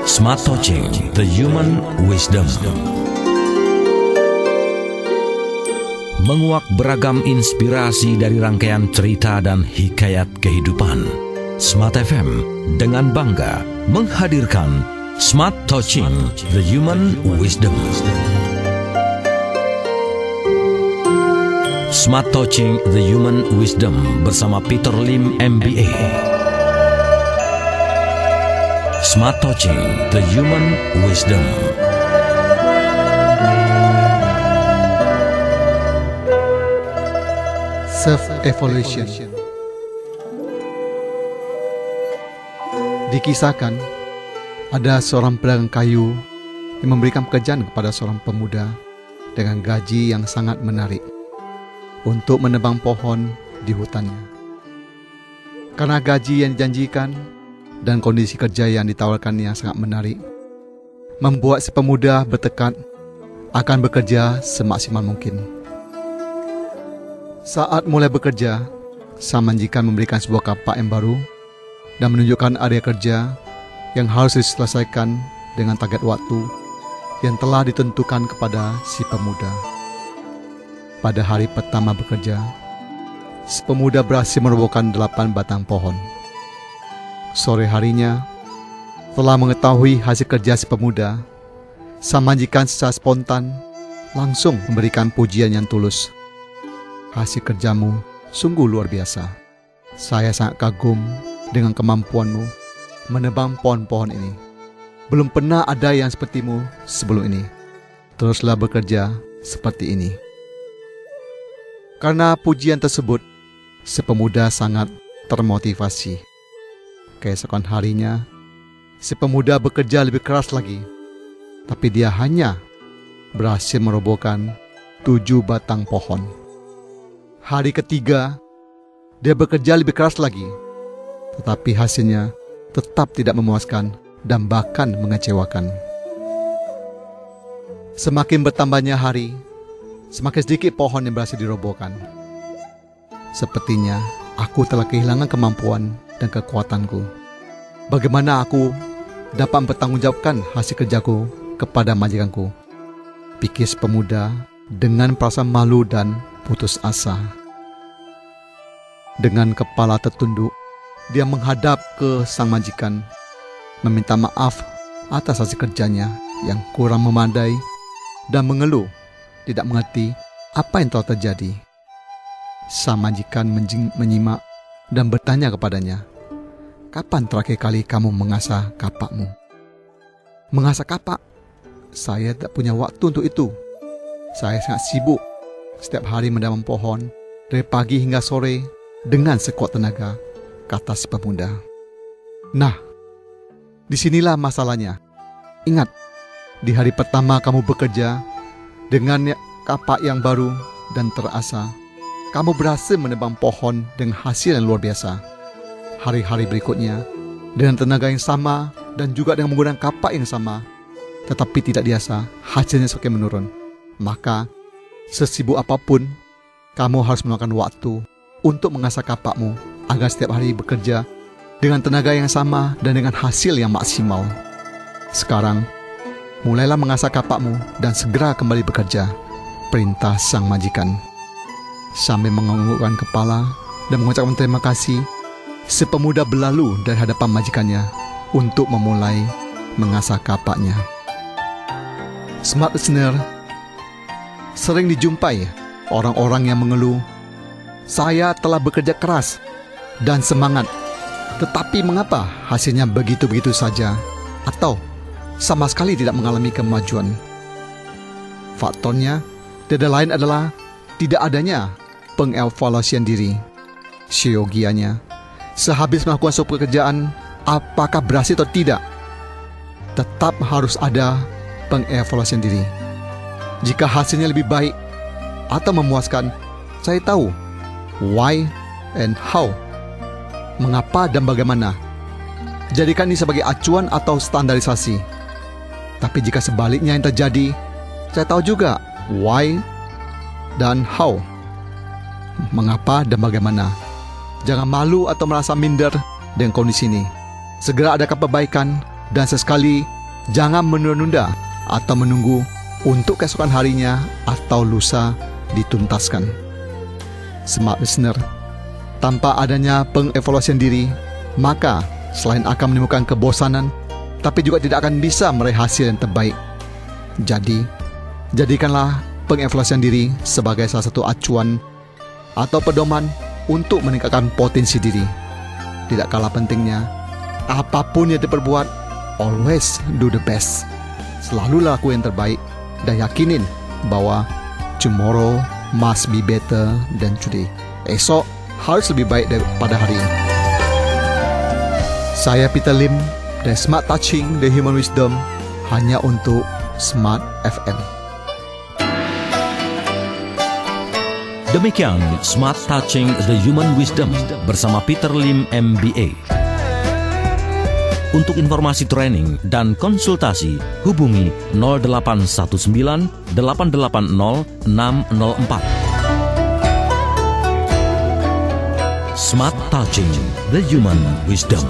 Smart Touching, the Human Wisdom. Menguak beragam inspirasi dari rangkaian cerita dan hikayat kehidupan. Smart FM dengan bangga menghadirkan Smart Touching, the Human Wisdom. Smart Touching, the Human Wisdom bersama Peter Lim MBA. Smart Touching, the Human Wisdom. Self-evaluation. Dikisahkan, ada seorang pedagang kayu yang memberikan pekerjaan kepada seorang pemuda dengan gaji yang sangat menarik untuk menebang pohon di hutannya. Karena gaji yang dijanjikan dan kondisi kerja yang ditawarkannya sangat menarik, membuat si pemuda bertekad akan bekerja semaksimal mungkin. Saat mulai bekerja, sang majikan memberikan sebuah kapak yang baru dan menunjukkan area kerja yang harus diselesaikan dengan target waktu yang telah ditentukan kepada si pemuda. Pada hari pertama bekerja, si pemuda berhasil merobohkan 8 batang pohon. Sore harinya, setelah mengetahui hasil kerja si pemuda, sang majikan secara spontan langsung memberikan pujian yang tulus. Hasil kerjamu sungguh luar biasa. Saya sangat kagum dengan kemampuanmu menebang pohon-pohon ini. Belum pernah ada yang sepertimu sebelum ini. Teruslah bekerja seperti ini. Karena pujian tersebut, si pemuda sangat termotivasi. Keesokan harinya, si pemuda bekerja lebih keras lagi. Tapi dia hanya berhasil merobohkan 7 batang pohon. Hari ketiga, dia bekerja lebih keras lagi. Tetapi hasilnya tetap tidak memuaskan dan bahkan mengecewakan. Semakin bertambahnya hari, semakin sedikit pohon yang berhasil dirobohkan. Sepertinya aku telah kehilangan kemampuan dan kekuatanku. Bagaimana aku dapat mempertanggungjawabkan hasil kerjaku kepada majikanku? Pikir si pemuda dengan perasaan malu dan putus asa. Dengan kepala tertunduk, dia menghadap ke sang majikan, meminta maaf atas hasil kerjanya yang kurang memadai dan mengeluh tidak mengerti apa yang telah terjadi. Sang majikan menyimak dan bertanya kepadanya, "Kapan terakhir kali kamu mengasah kapakmu?" "Mengasah kapak? Saya tak punya waktu untuk itu. Saya sangat sibuk setiap hari menanam pohon dari pagi hingga sore dengan sekuat tenaga," kata si pemuda. "Nah, disinilah masalahnya. Ingat, di hari pertama kamu bekerja dengan kapak yang baru dan terasa, kamu berhasil menebang pohon dengan hasil yang luar biasa. Hari-hari berikutnya, dengan tenaga yang sama dan juga dengan menggunakan kapak yang sama, tetapi tidak biasa, hasilnya semakin menurun. Maka, sesibuk apapun, kamu harus meluangkan waktu untuk mengasah kapakmu agar setiap hari bekerja dengan tenaga yang sama dan dengan hasil yang maksimal. Sekarang, mulailah mengasah kapakmu dan segera kembali bekerja," perintah sang majikan. Sambil menganggukkan kepala dan mengucapkan terima kasih, si pemuda berlalu dari hadapan majikannya untuk memulai mengasah kapaknya. Smart listener, sering dijumpai orang-orang yang mengeluh, "Saya telah bekerja keras dan semangat, tetapi mengapa hasilnya begitu-begitu saja?" Atau sama sekali tidak mengalami kemajuan. Faktornya tidak lain adalah tidak adanya pengevaluasian diri. Siogianya, sehabis melakukan suatu pekerjaan, apakah berhasil atau tidak, tetap harus ada pengevaluasian diri. Jika hasilnya lebih baik atau memuaskan, saya tahu why and how, mengapa dan bagaimana. Jadikan ini sebagai acuan atau standarisasi. Tapi jika sebaliknya yang terjadi, saya tahu juga why dan how, mengapa dan bagaimana. Jangan malu atau merasa minder dengan kondisi ini. Segera adakan perbaikan dan sesekali Jangan menunda-nunda atau menunggu untuk keesokan harinya atau lusa dituntaskan. Smart listener, tanpa adanya pengevaluasian diri, maka selain akan menimbulkan kebosanan, tapi juga tidak akan bisa meraih hasil yang terbaik. Jadi, jadikanlah pengevaluasian diri sebagai salah satu acuan atau pedoman untuk meningkatkan potensi diri. Tidak kalah pentingnya, apapun yang diperbuat, always do the best. Selalu lakukan yang terbaik dan yakinin bahwa tomorrow must be better than today. Esok harus lebih baik daripada hari ini. Saya Peter Lim dari Smart Touching the Human Wisdom, hanya untuk Smart FM. Demikian Smart Touching the Human Wisdom bersama Peter Lim MBA. Untuk informasi training dan konsultasi, hubungi 0819 880 604. Smart Touching the Human Wisdom.